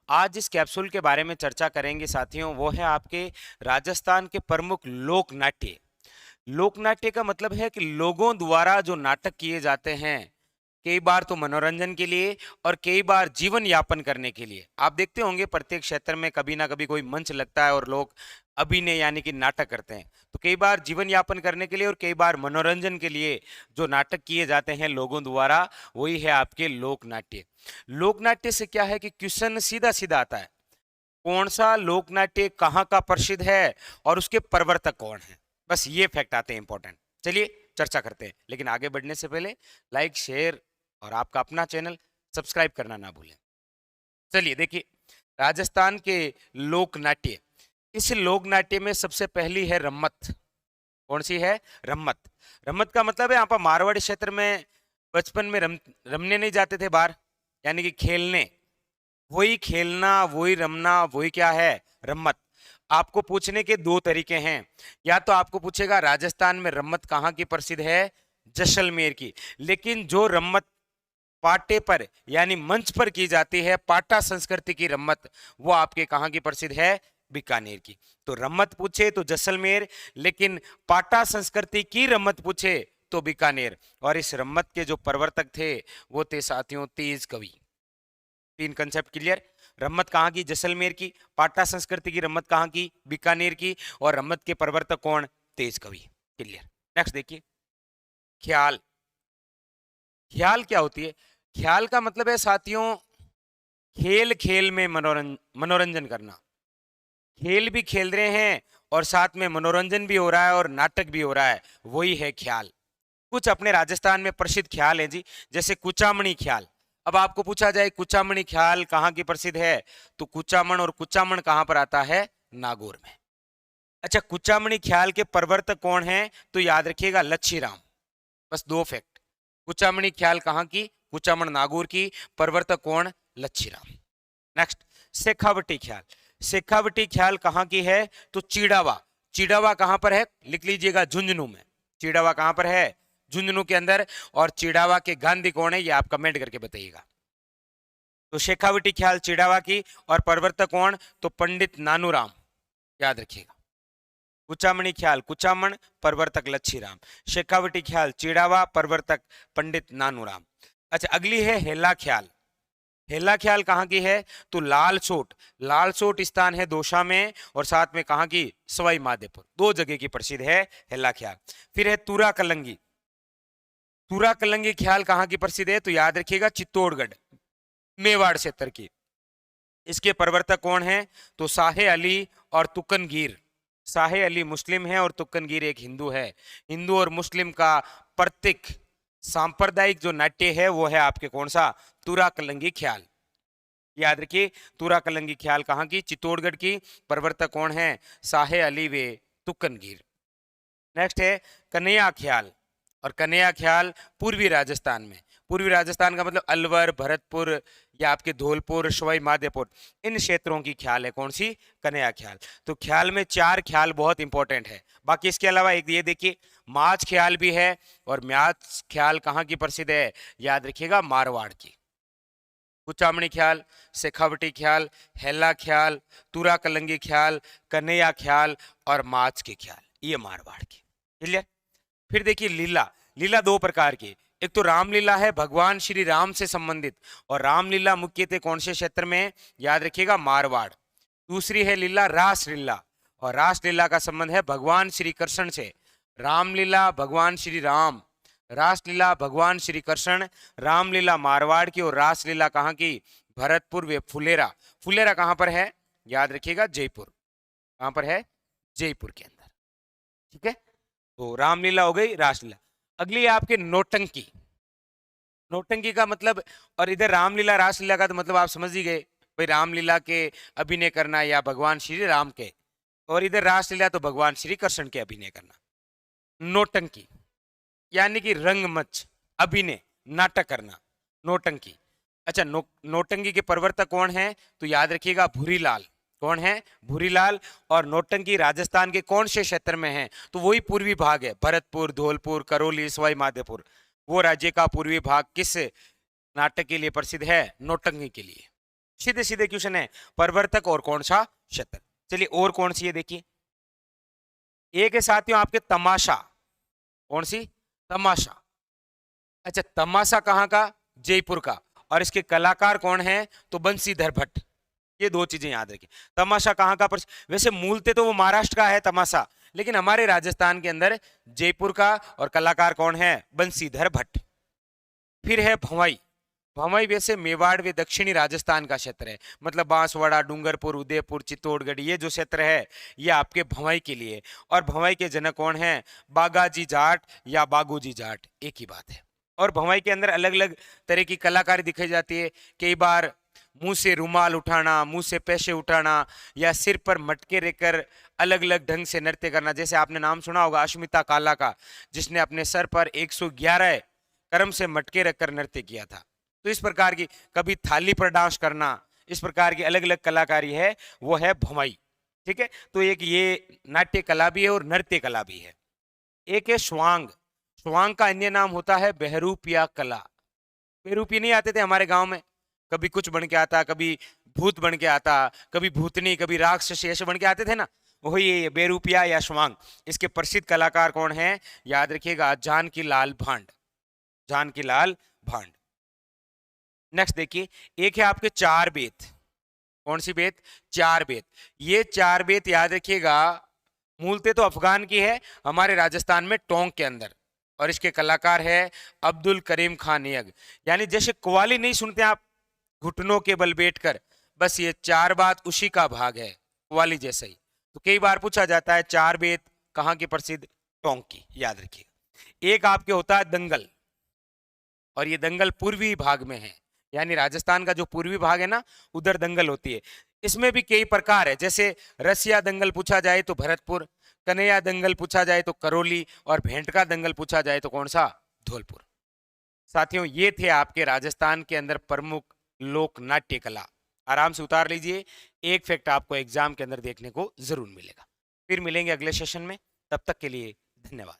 आज जिस कैप्सूल के बारे में चर्चा करेंगे साथियों, वो है आपके राजस्थान के प्रमुख लोक नाट्य। लोक नाट्य का मतलब है कि लोगों द्वारा जो नाटक किए जाते हैं, कई बार तो मनोरंजन के लिए और कई बार जीवन यापन करने के लिए। आप देखते होंगे प्रत्येक क्षेत्र में कभी ना कभी कोई मंच लगता है और लोग अभिनय यानी कि नाटक करते हैं। तो कई बार जीवन यापन करने के लिए और कई बार मनोरंजन के लिए जो नाटक किए जाते हैं लोगों द्वारा, वही है आपके लोक नाट्य। लोक नाट्य से क्या है कि क्वेश्चन सीधा सीधा आता है, कौन सा लोक नाट्य कहाँ का प्रसिद्ध है और उसके प्रवर्तक कौन है। बस ये फैक्ट आते हैं इंपॉर्टेंट। चलिए चर्चा करते हैं, लेकिन आगे बढ़ने से पहले लाइक शेयर और आपका अपना चैनल सब्सक्राइब करना ना भूलें। चलिए देखिए, राजस्थान के लोक नाट्य, इस लोक नाट्य में सबसे पहली है रम्मत। कौन सी है? रम्मत। रम्मत का मतलब है, आप मारवाड़ी क्षेत्र में बचपन में रमने नहीं जाते थे बाहर, यानी कि खेलने, वही खेलना वही रमना वही क्या है? रम्मत। आपको पूछने के दो तरीके हैं, या तो आपको पूछेगा राजस्थान में रम्मत कहाँ की प्रसिद्ध है? जैसलमेर की। लेकिन जो रम्मत पाटे पर यानी मंच पर की जाती है, पाटा संस्कृति की रम्मत, वो आपके कहाँ की प्रसिद्ध है? बीकानेर की। तो रम्मत पूछे तो जैसलमेर, लेकिन पाटा संस्कृति की रम्मत पूछे तो बीकानेर। और इस रम्मत के जो प्रवर्तक थे वो थे साथियों तेज कवि। तीन कंसेप्ट क्लियर। रम्मत कहाँ की? जैसलमेर की। पाटा संस्कृति की रम्मत कहाँ की? बीकानेर की। और रम्मत के प्रवर्तक कौन? तेज कवि। क्लियर। नेक्स्ट देखिए, ख्याल। ख्याल क्या होती है? ख्याल का मतलब है साथियों, खेल खेल में मनोरंजन करना। खेल भी खेल रहे हैं और साथ में मनोरंजन भी हो रहा है और नाटक भी हो रहा है, वही है ख्याल। कुछ अपने राजस्थान में प्रसिद्ध ख्याल है जी, जैसे कुचामणी ख्याल। अब आपको पूछा जाए कुचामणी ख्याल कहाँ की प्रसिद्ध है, तो कुचामण, और कुचामण कहाँ पर आता है? नागौर में। अच्छा, कुचामणी ख्याल के प्रवर्तक कौन है? तो याद रखिएगा लच्छीराम। बस दो फैक्ट। कुचामणी ख्याल कहाँ की? कुचामण नागौर की। प्रवर्तक कौन? लच्छीराम। नेक्स्ट, शेखावटी ख्याल। शेखावटी ख्याल कहाँ की है? तो चिड़ावा। चिड़ावा कहाँ पर है? लिख लीजिएगा, झुंझुनू में। चिड़ावा कहाँ पर है? झुंझुनू के अंदर। और चिड़ावा के गांधी कौन है, ये आप कमेंट करके बताइएगा। तो शेखावटी ख्याल चिड़ावा की, और प्रवर्तक कौन? तो पंडित नानूराम। याद रखिएगा। कुचामणी ख्याल कुचामण, प्रवर्तक लच्छीराम। शेखावटी ख्याल चिड़ावा, प्रवर्तक पंडित नानूराम। अच्छा, अगली है हेला ख्याल। हेला ख्याल कहाँ की है? तो लालसोट। लालसोट स्थान है दोसा में, और साथ में कहाँ की? सवाई माधोपुर। दो जगह की प्रसिद्ध है हेला ख्याल। फिर है तुरा कलंगी। तुरा कलंगी ख्याल कहाँ की प्रसिद्ध है? तो याद रखिएगा चित्तौड़गढ़, मेवाड़ क्षेत्र की। इसके प्रवर्तक कौन है? तो साहे अली और तुकनगीर। साहे अली मुस्लिम है और तुकनगीर एक हिंदू है। हिंदू और मुस्लिम का प्रतीक सांप्रदायिक जो नाट्य है वो है आपके कौन सा? तुरा कलंगी ख्याल। याद रखिए, तुरा कलंगी ख्याल कहाँ की? चित्तौड़गढ़ की। प्रवर्तक कौन है? साहे अली वे तुकनगीर। नेक्स्ट है कन्हैया ख्याल। और कन्हैया ख्याल पूर्वी राजस्थान में। पूर्वी राजस्थान का मतलब अलवर, भरतपुर, या आपके धौलपुर, सवाई माधोपुर, इन क्षेत्रों की ख्याल है कौन सी? कन्हैया ख्याल। तो ख्याल में चार ख्याल बहुत इंपॉर्टेंट है। बाकी इसके अलावा एक ये देखिए, माच ख्याल भी है। और म्याच ख्याल कहाँ की प्रसिद्ध है? याद रखिएगा, मारवाड़ की। कुचामणी ख्याल, शेखावटी ख्याल, हेला ख्याल, तुरा कलंगी ख्याल, कन्हैया ख्याल और माच के ख्याल, ये मारवाड़ की। क्लियर। फिर देखिए लीला। लीला दो प्रकार की। एक तो रामलीला है, भगवान श्री राम से संबंधित, और रामलीला मुख्यतः कौन से क्षेत्र में? याद रखिएगा, मारवाड़। दूसरी है लीला रासलीला, और रासलीला का संबंध है भगवान श्री कृष्ण से। रामलीला भगवान श्री राम, रासलीला भगवान श्री कृष्ण। रामलीला मारवाड़ की और रासलीला कहाँ की? भरतपुर वे फुलेरा। फुलेरा कहाँ पर है? याद रखिएगा, जयपुर। कहाँ पर है? जयपुर के अंदर। ठीक है, तो रामलीला हो गई, रासलीला। अगली है आपके नौटंकी। नौटंकी का मतलब, और इधर रामलीला रासलीला का तो मतलब आप समझ ही गए, भाई रामलीला के अभिनय करना या भगवान श्री राम के, और इधर रासलीला तो भगवान श्री कृष्ण के अभिनय करना। नौटंकी यानी कि रंगमंच, अभिनय, नाटक करना, नौटंकी। अच्छा, नौटंकी के प्रवर्तक कौन है? तो याद रखिएगा, भूरीलाल। कौन है? भूरीलाल। और नौटंकी राजस्थान के कौन से क्षेत्र में है? तो वही पूर्वी भाग है, भरतपुर, धौलपुर, करौली, सवाई माधोपुर। वो राज्य का पूर्वी भाग किस नाटक के लिए प्रसिद्ध है? नौटंकी के लिए। सीधे सीधे क्वेश्चन है, प्रवर्तक और कौन सा क्षेत्र। चलिए और कौन सी है देखिए, एक है साथियों आपके तमाशा। कौन सी? तमाशा। अच्छा, तमाशा कहाँ का? जयपुर का। और इसके कलाकार कौन है? तो बंसीधर भट्ट। ये दो चीजें याद रखिए। तमाशा कहाँ का? वैसे मूलते तो वो महाराष्ट्र का है तमाशा, लेकिन हमारे राजस्थान के अंदर जयपुर का, और कलाकार कौन है? बंसीधर भट्ट। फिर है भंवई। भंवई वैसे मेवाड़ व दक्षिणी राजस्थान का क्षेत्र है, मतलब बांसवाड़ा, डूंगरपुर, उदयपुर, चित्तौड़गढ़, ये जो क्षेत्र है ये आपके भंवई के लिए। और भंवई के जनक कौन है? बागाजी जाट या बागूजी जाट, एक ही बात है। और भंवई के अंदर अलग अलग तरह की कलाकारी दिखाई जाती है। कई बार मुंह से रुमाल उठाना, मुंह से पैसे उठाना, या सिर पर मटके रखकर अलग अलग ढंग से नृत्य करना। जैसे आपने नाम सुना होगा अश्मिता काला का, जिसने अपने सर पर 111 कर्म से मटके रखकर नृत्य किया था। तो इस प्रकार की, कभी थाली पर डांस करना, इस प्रकार की अलग अलग कलाकारी है, वो है भंवई। ठीक है, तो एक ये नाट्य कला भी है और नृत्य कला भी है। एक है स्वांग। स्वांग का अन्य नाम होता है बहरूपिया कला। बहरूपी नहीं आते थे हमारे गांव में, कभी कुछ बन के आता, कभी भूत बन के आता, कभी भूतनी, कभी राक्षसी, ऐसे बन के आते थे ना, वही ये बेरूपिया या स्वांग। इसके प्रसिद्ध कलाकार कौन है? याद रखिएगा, जानकी लाल भांड। जानकी लाल भांड। नेक्स्ट देखिए, एक है आपके चार बेत। कौन सी बेत? चार बेत। ये चार बेत याद रखिएगा, मूलते तो अफगान की है, हमारे राजस्थान में टोंक के अंदर। और इसके कलाकार है अब्दुल करीम खान यग। यानी जैसे कव्वाली नहीं सुनते आप घुटनों के बल बैठकर, बस ये चार बात उसी का भाग है, कव्वाली जैसा ही। तो कई बार पूछा जाता है चार बेत कहाँ की प्रसिद्ध? टोंक की, याद रखिएगा। एक आपके होता है दंगल, और ये दंगल पूर्वी भाग में है, यानी राजस्थान का जो पूर्वी भाग है ना, उधर दंगल होती है। इसमें भी कई प्रकार है, जैसे रसिया दंगल पूछा जाए तो भरतपुर, कन्हैया दंगल पूछा जाए तो करौली, और भेंट का दंगल पूछा जाए तो कौन सा? धौलपुर। साथियों, ये थे आपके राजस्थान के अंदर प्रमुख लोक नाट्य कला। आराम से उतार लीजिए, एक फैक्ट आपको एग्जाम के अंदर देखने को जरूर मिलेगा। फिर मिलेंगे अगले सेशन में, तब तक के लिए धन्यवाद।